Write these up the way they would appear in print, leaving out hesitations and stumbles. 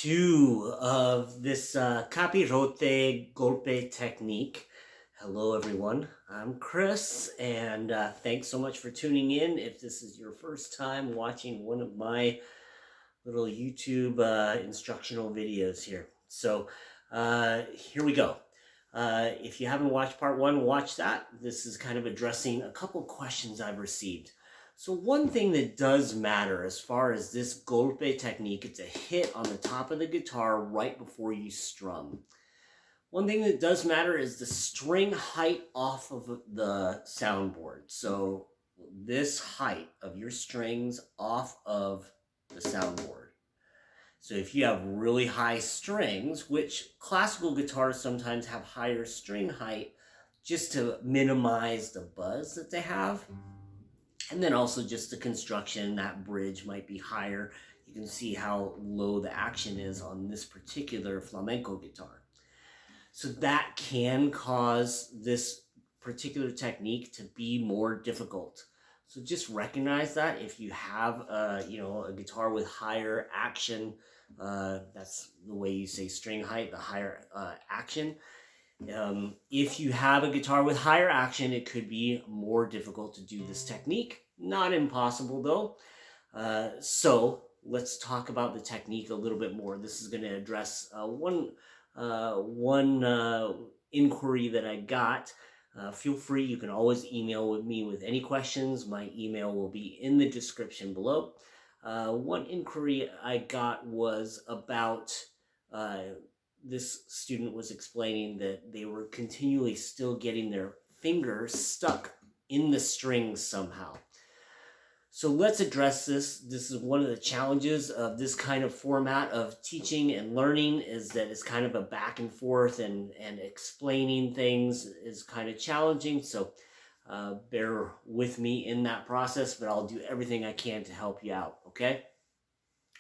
2 of this Capirote Golpe technique. Hello everyone, I'm Chris, and thanks so much for tuning in. If this is your first time watching one of my little YouTube instructional videos here. So here we go. If you haven't watched part 1, watch that. This is kind of addressing a couple questions I've received. So one thing that does matter as far as this golpe technique, it's a hit on the top of the guitar right before you strum. One thing that does matter is the string height off of the soundboard. So this height of your strings off of the soundboard. So if you have really high strings, which classical guitars sometimes have higher string height just to minimize the buzz that they have. And then also just the construction, that bridge might be higher. You can see how low the action is on this particular flamenco guitar. So that can cause this particular technique to be more difficult. So just recognize that if you have a guitar with higher action, that's the way you say string height, the higher action. If you have a guitar with higher action, it could be more difficult to do this technique. Not impossible though. So let's talk about the technique a little bit more. This is going to address one inquiry that I got. Feel free, you can always email with me with any questions. My email will be in the description below. One inquiry I got was about this student was explaining that they were continually still getting their fingers stuck in the strings somehow. So let's address this. This is one of the challenges of this kind of format of teaching and learning, is that it's kind of a back and forth, and explaining things is kind of challenging. So bear with me in that process, but I'll do everything I can to help you out, okay?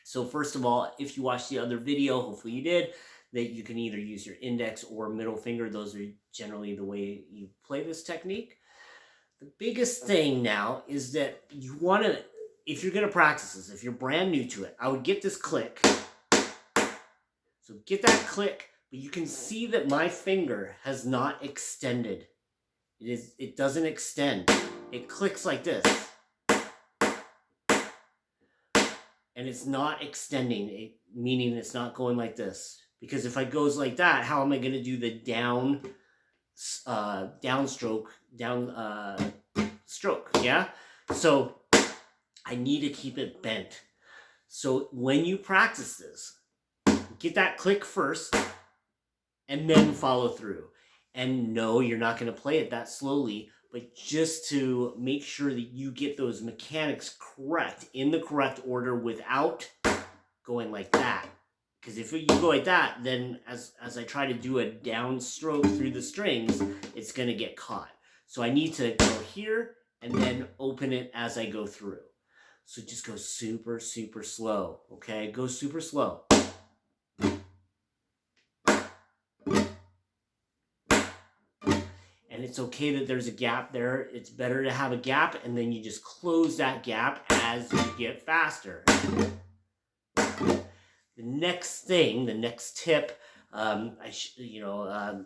So first of all, if you watched the other video, hopefully you did, that you can either use your index or middle finger. Those are generally the way you play this technique. The biggest thing now is that you want to, if you're going to practice this, if you're brand new to it, I would get this click. So get that click, but you can see that my finger has not extended. It doesn't extend. It clicks like this. And it's not extending, meaning it's not going like this. Because if I goes like that, how am I going to do the downstroke, stroke, yeah? So I need to keep it bent. So when you practice this, get that click first and then follow through. And no, you're not going to play it that slowly, but just to make sure that you get those mechanics correct, in the correct order, without going like that. Because if you go like that, then as I try to do a downstroke through the strings, it's going to get caught. So I need to go here and then open it as I go through. So just go super, super slow, okay? Go super slow. And it's okay that there's a gap there. It's better to have a gap, and then you just close that gap as you get faster. The next thing, the next tip,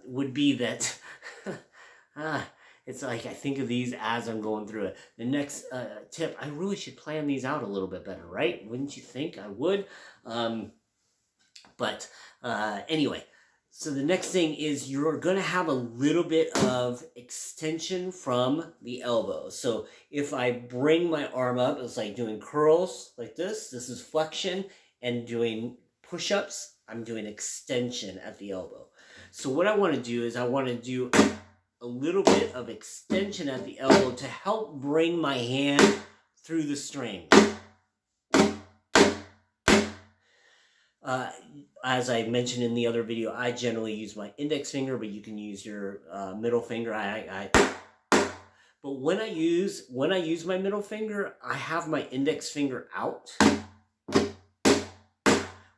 would be that it's like I think of these as I'm going through it. The next tip, I really should plan these out a little bit better, right? Wouldn't you think I would? Anyway, so the next thing is you're going to have a little bit of extension from the elbow. So if I bring my arm up, it's like doing curls like this. This is flexion. And doing push-ups, I'm doing extension at the elbow. So what I want to do is I want to do a little bit of extension at the elbow to help bring my hand through the string. As I mentioned in the other video, I generally use my index finger, but you can use your middle finger. But when I use my middle finger, I have my index finger out,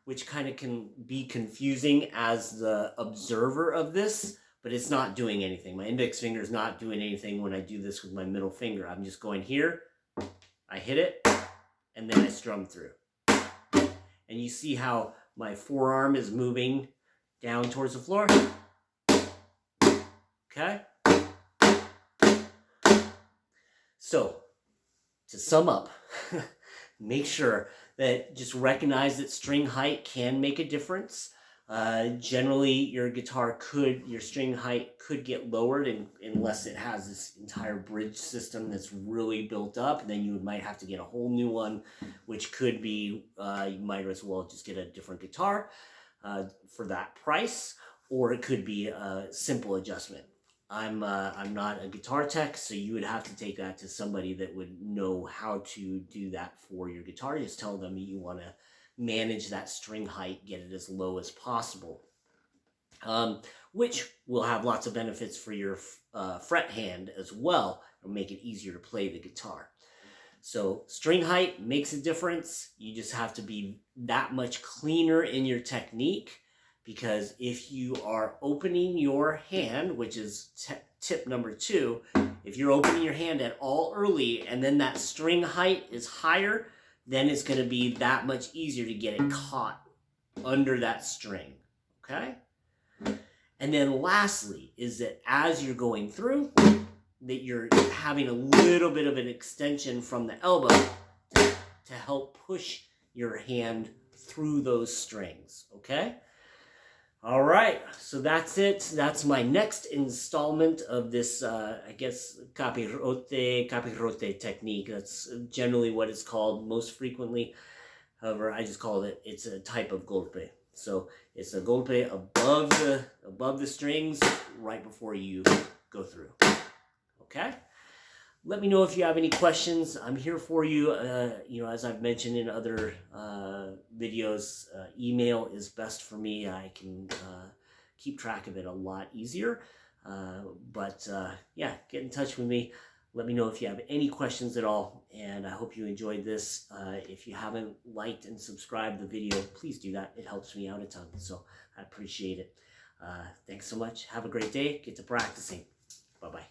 which kind of can be confusing as the observer of this, but it's not doing anything. My index finger is not doing anything when I do this with my middle finger. I'm just going here, I hit it, and then I strum through. And you see how my forearm is moving down towards the floor. Okay? So, to sum up, make sure that just recognize that string height can make a difference. Generally, your string height could get lowered unless it has this entire bridge system that's really built up. And then you might have to get a whole new one, which could be, you might as well just get a different guitar for that price, or it could be a simple adjustment. I'm not a guitar tech, so you would have to take that to somebody that would know how to do that for your guitar. Just tell them you want to manage that string height, get it as low as possible, which will have lots of benefits for your fret hand as well. It'll make it easier to play the guitar. So string height makes a difference. You just have to be that much cleaner in your technique, because if you are opening your hand, which is tip number 2, if you're opening your hand at all early and then that string height is higher, then it's going to be that much easier to get it caught under that string, okay? And then lastly is that as you're going through, that you're having a little bit of an extension from the elbow to help push your hand through those strings, okay? All right, so that's it. That's my next installment of this, I guess, Capirote technique. That's generally what it's called most frequently. However, I just call it, it's a type of golpe. So it's a golpe above the strings right before you go through. Okay? Let me know if you have any questions. I'm here for you. As I've mentioned in other videos, email is best for me. I can keep track of it a lot easier. Yeah, get in touch with me. Let me know if you have any questions at all. And I hope you enjoyed this. If you haven't liked and subscribed the video, please do that. It helps me out a ton. So I appreciate it. Thanks so much. Have a great day. Get to practicing. Bye-bye.